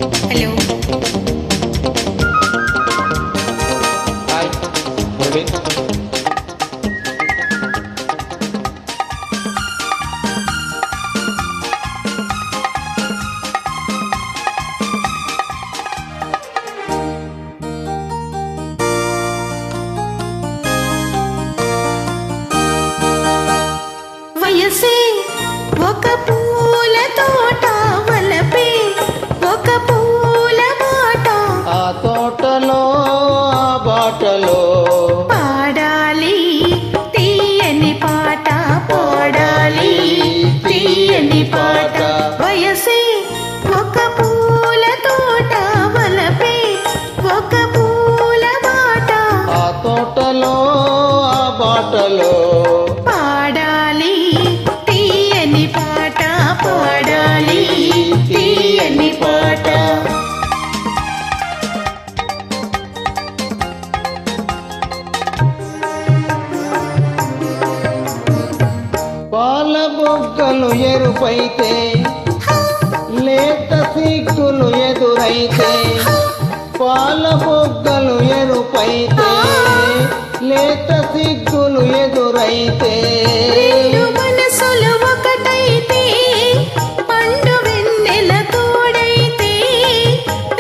Hello hi Praveen. వయసే ఒక పూల తోట వలపే ఒక పూల బాట ఆ తోటలో ఆ బాటలో పాడాలి తీయని పాట పాడాలి తీయని పాట వయసే ఒక పూల తోట వలపే ఒక పూల బాట ఆ తోటలో ఆ బాటలో పాడాలి తీయని పాట పాడాలి తీయని పాట పాల బొగ్గలు ఎరుపైతే లేత సిగ్గులు ఎదురైతే పాల బొగ్గలు ఎరుపైతే లేత సిగ్గులు ఎదురైతే రెండు మనసులు ఒకటైతే పండు వెన్నెల తోడైతే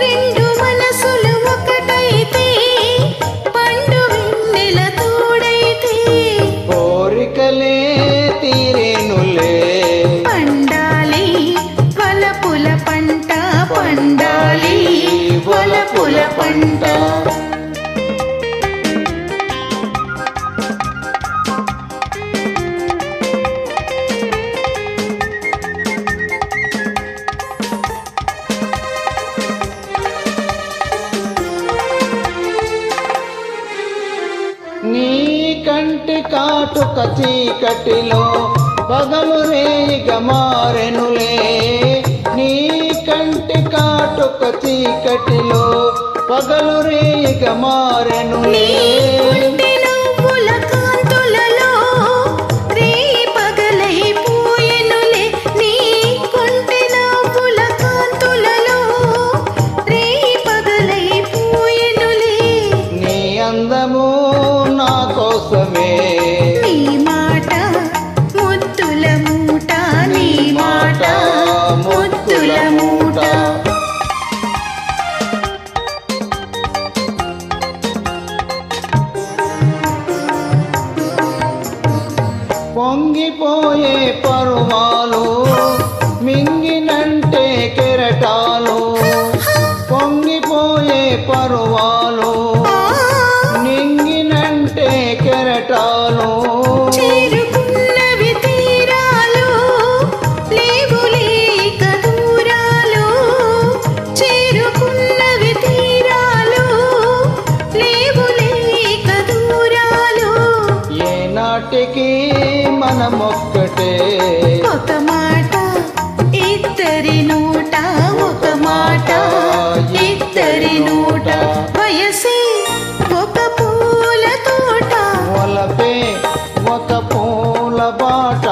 రెండు మనసులు ఒకటైతే పండు వెన్నెల తోడైతే కోరికలే తీరేనులే పండాలి వలపుల పంట పండాలి వలపుల పంట నీ కంటి కాటుక చీకటిలో పగలు రేయిగా మారెనులే నీ కంటి కాటుక చీకటిలో పగలు రేయిగా మారెనులే కుంటి నవ్వుల కాంతులలో రేయి పగలైపోయెనులే నీ కుంటి నవ్వుల కాంతులలో రేయి పగలైపోయెనులే నీ అందము నా కోసమే నీ మాట ముద్దుల మూట నీ మాట ముద్దుల మూట పొంగిపోయే పరువాలు మింగినంటే కెరటాలు పొంగిపోయే పరువాలు నింగినంటే కెరటాలు చేరుకున్నవి తీరాలు లేవులే ఇక దూరాలు చేరుకున్నవి తీరాలు లేవులే ఇక దూరాలు ఏనాటికి మనమొక్కటే ఒక మాట ఇద్దరి నోట ఒక మాట ఇద్దరి నోట వయసే ఒక పూల తోట వలపే ఒక పూల బాట